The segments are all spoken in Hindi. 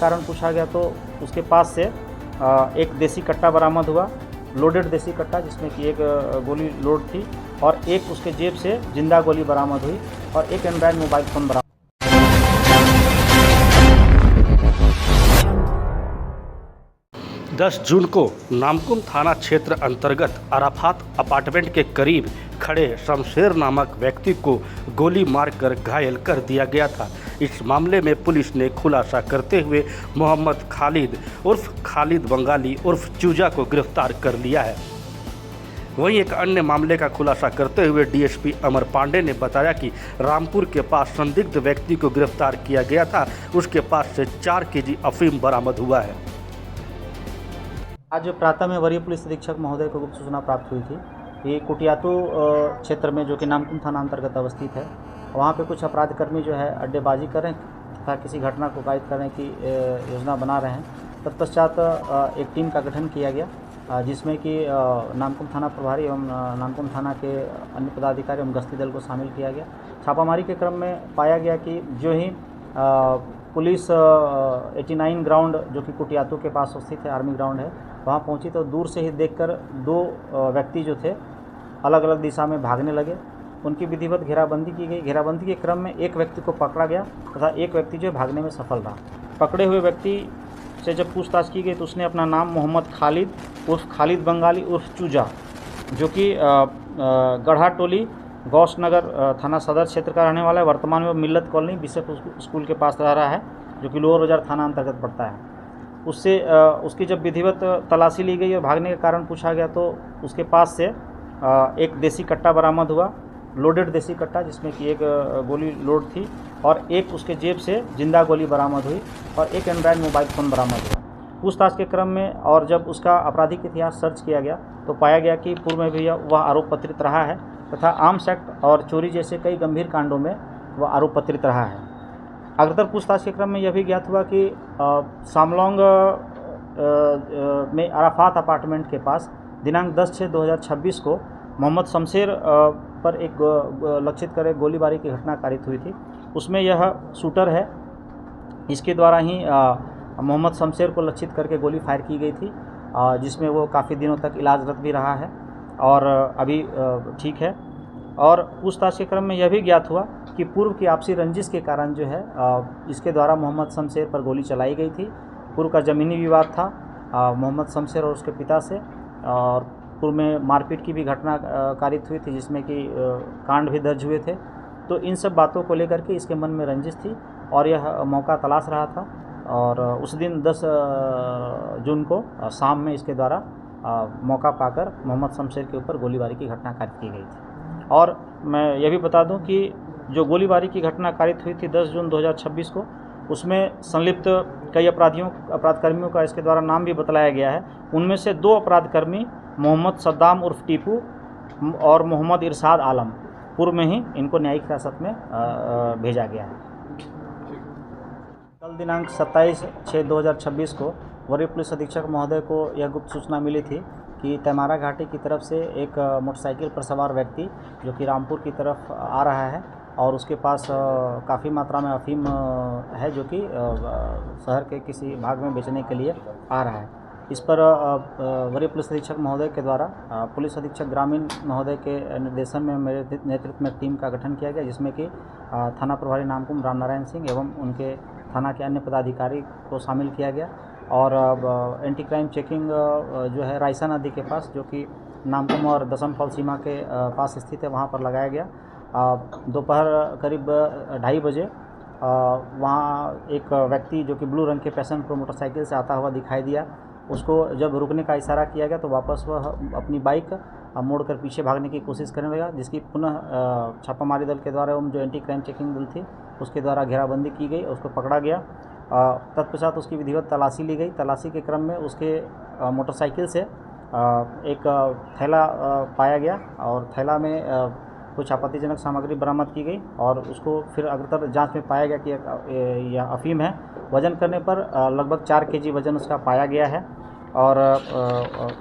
कारण पूछा गया तो उसके पास से एक देसी कट्टा बरामद हुआ, लोडेड देसी कट्टा, जिसमें कि एक गोली लोड थी और एक उसके जेब से जिंदा गोली बरामद हुई और एक एंड्रॉयड मोबाइल फ़ोन बरामद। 10 जून को नामकुम थाना क्षेत्र अंतर्गत अराफात अपार्टमेंट के करीब खड़े शमशेर नामक व्यक्ति को गोली मारकर घायल कर दिया गया था। इस मामले में पुलिस ने खुलासा करते हुए मोहम्मद खालिद उर्फ खालिद बंगाली उर्फ चूजा को गिरफ्तार कर लिया है। वहीं एक अन्य मामले का खुलासा करते हुए डीएसपी अमर पांडे ने बताया कि रामपुर के पास संदिग्ध व्यक्ति को गिरफ्तार किया गया था। उसके पास से 4 केजी अफीम बरामद हुआ है। आज प्रातः में वरीय पुलिस अधीक्षक महोदय को गुप्त सूचना प्राप्त हुई थी कि कुटियातू क्षेत्र में, जो कि नामकुम थाना अंतर्गत अवस्थित है, वहाँ पे कुछ अपराधकर्मी जो है अड्डेबाजी करें तथा किसी घटना को कायद करने की योजना बना रहे हैं। तत्पश्चात एक टीम का गठन किया गया, जिसमें कि नामकुम थाना प्रभारी एवं नामकुम थाना के अन्य पदाधिकारी एवं गश्ती दल को शामिल किया गया। छापामारी के क्रम में पाया गया कि जो ही पुलिस 89 ग्राउंड, जो कि कुटियातू के पास स्थित है, आर्मी ग्राउंड है, वहाँ पहुंची तो दूर से ही देखकर 2 व्यक्ति जो थे अलग अलग दिशा में भागने लगे। उनकी विधिवत घेराबंदी की गई। घेराबंदी के क्रम में एक व्यक्ति को पकड़ा गया तथा एक व्यक्ति जो भागने में सफल रहा। पकड़े हुए व्यक्ति से जब पूछताछ की गई तो उसने अपना नाम मोहम्मद खालिद उर्फ खालिद बंगाली उर्फ चूजा, जो कि गढ़ा टोली गौस नगर थाना सदर क्षेत्र का रहने वाला है, वर्तमान में मिल्लत कॉलोनी बिशप स्कूल के पास रह रहा है, जो कि लोअर बाजार थाना अंतर्गत पड़ता है। उससे उसकी जब विधिवत तलाशी ली गई और भागने के कारण पूछा गया तो उसके पास से एक देसी कट्टा बरामद हुआ, लोडेड देसी कट्टा, जिसमें कि एक गोली लोड थी और एक उसके जेब से जिंदा गोली बरामद हुई और एक एंड्रॉयड मोबाइल फ़ोन बरामद हुआ। पूछताछ के क्रम में और जब उसका आपराधिक इतिहास सर्च किया गया तो पाया गया कि पूर्व में भी वह आरोप पत्रित रहा है तथा आर्म्स एक्ट और चोरी जैसे कई गंभीर कांडों में वह आरोप पत्रित रहा है। अग्रतर पूछताछ के क्रम में यह भी ज्ञात हुआ कि सामलोंग में अराफात अपार्टमेंट के पास दिनांक 10/6/2026 को मोहम्मद शमशेर पर एक लक्षित कर गोलीबारी की घटना कारित हुई थी। उसमें यह शूटर है, इसके द्वारा ही मोहम्मद शमशेर को लक्षित करके गोली फायर की गई थी, जिसमें वो काफ़ी दिनों तक इलाजरत भी रहा है और अभी ठीक है। और पूछताछ के क्रम में यह भी ज्ञात हुआ कि पूर्व की आपसी रंजिश के कारण जो है इसके द्वारा मोहम्मद शमशेर पर गोली चलाई गई थी। पूर्व का ज़मीनी विवाद था मोहम्मद शमशेर और उसके पिता से, और पूर्व में मारपीट की भी घटना कारित हुई थी, जिसमें कि कांड भी दर्ज हुए थे। तो इन सब बातों को लेकर के इसके मन में रंजिश थी और यह मौका तलाश रहा था और उस दिन 10 जून को शाम में इसके द्वारा मौका पाकर मोहम्मद शमशेर के ऊपर गोलीबारी की घटना कारित की गई थी। और मैं यह भी बता दूं कि जो गोलीबारी की घटना कारित हुई थी 10 जून 2026 को, उसमें संलिप्त कई अपराधकर्मियों का इसके द्वारा नाम भी बतलाया गया है। उनमें से 2 अपराधकर्मी मोहम्मद सद्दाम उर्फ टीपू और मोहम्मद इरशाद आलम, पूर्व में ही इनको न्यायिक हिरासत में भेजा गया है। कल दिनांक 27/6/2026 को वरीय पुलिस अधीक्षक महोदय को यह गुप्त सूचना मिली थी कि तैमारा घाटी की तरफ से एक मोटरसाइकिल पर सवार व्यक्ति जो कि रामपुर की तरफ आ रहा है और उसके पास काफ़ी मात्रा में अफीम है, जो कि शहर के किसी भाग में बेचने के लिए आ रहा है। इस पर वरीय पुलिस अधीक्षक महोदय के द्वारा पुलिस अधीक्षक ग्रामीण महोदय के निर्देशन में मेरे नेतृत्व में टीम का गठन किया गया, जिसमें कि थाना प्रभारी नामकुम राम नारायण सिंह एवं उनके थाना के अन्य पदाधिकारी को शामिल किया गया और एंटी क्राइम चेकिंग जो है रायसा नदी के पास, जो कि नामकुम और दसम फॉल सीमा के पास स्थित है, वहाँ पर लगाया गया। दोपहर करीब 2:30 बजे वहाँ एक व्यक्ति जो कि ब्लू रंग के पैशन प्रो मोटरसाइकिल से आता हुआ दिखाई दिया। उसको जब रुकने का इशारा किया गया तो वापस वह अपनी बाइक मोड़कर पीछे भागने की कोशिश करने लगा, जिसकी पुनः छापामारी दल के द्वारा एवं जो एंटी क्राइम चेकिंग दल थी उसके द्वारा घेराबंदी की गई, उसको पकड़ा गया। तत्पश्चात उसकी विधिवत तलाशी ली गई। तलाशी के क्रम में उसके मोटरसाइकिल से एक थैला पाया गया और थैला में कुछ आपत्तिजनक सामग्री बरामद की गई और उसको फिर अग्रतर जांच में पाया गया कि यह अफीम है। वजन करने पर लगभग 4 केजी वजन उसका पाया गया है और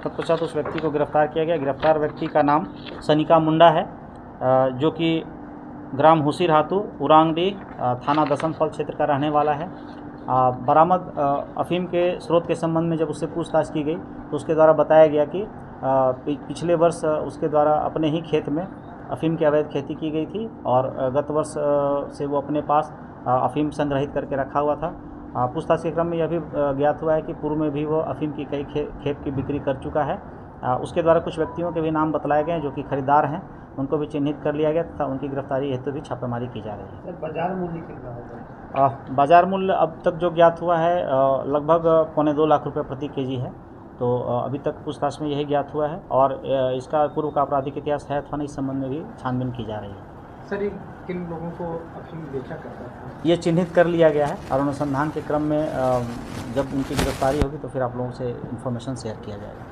तत्पश्चात उस व्यक्ति को गिरफ्तार किया गया। गिरफ्तार व्यक्ति का नाम सनिका मुंडा है, जो कि ग्राम हुसीर हातू उरांगडी थाना दसम फॉल क्षेत्र का रहने वाला है। बरामद अफीम के स्रोत के संबंध में जब उससे पूछताछ की गई तो उसके द्वारा बताया गया कि पिछले वर्ष उसके द्वारा अपने ही खेत में अफीम की अवैध खेती की गई थी और गत वर्ष से वो अपने पास अफीम संग्रहित करके रखा हुआ था। पूछताछ के क्रम में यह भी ज्ञात हुआ है कि पूर्व में भी वो अफीम की कई खेप की बिक्री कर चुका है। उसके द्वारा कुछ व्यक्तियों के भी नाम बतलाए गए हैं जो कि खरीदार हैं, उनको भी चिन्हित कर लिया गया तथा उनकी गिरफ्तारी हेतु भी छापेमारी की जा रही है। बाजार मूल्य कितना होगा? बाजार मूल्य अब तक जो ज्ञात हुआ है लगभग 2.25 लाख रुपये प्रति केजी है। तो अभी तक पूछताछ में यही ज्ञात हुआ है और इसका पूर्व का आपराधिक इतिहास है अथवा नहीं, इस संबंध में भी छानबीन की जा रही है। सर, ये किन लोगों को अफीम बेचा करता था? ये चिन्हित कर लिया गया है और अनुसंधान के क्रम में जब उनकी गिरफ्तारी होगी तो फिर आप लोगों से इन्फॉर्मेशन शेयर किया जाएगा।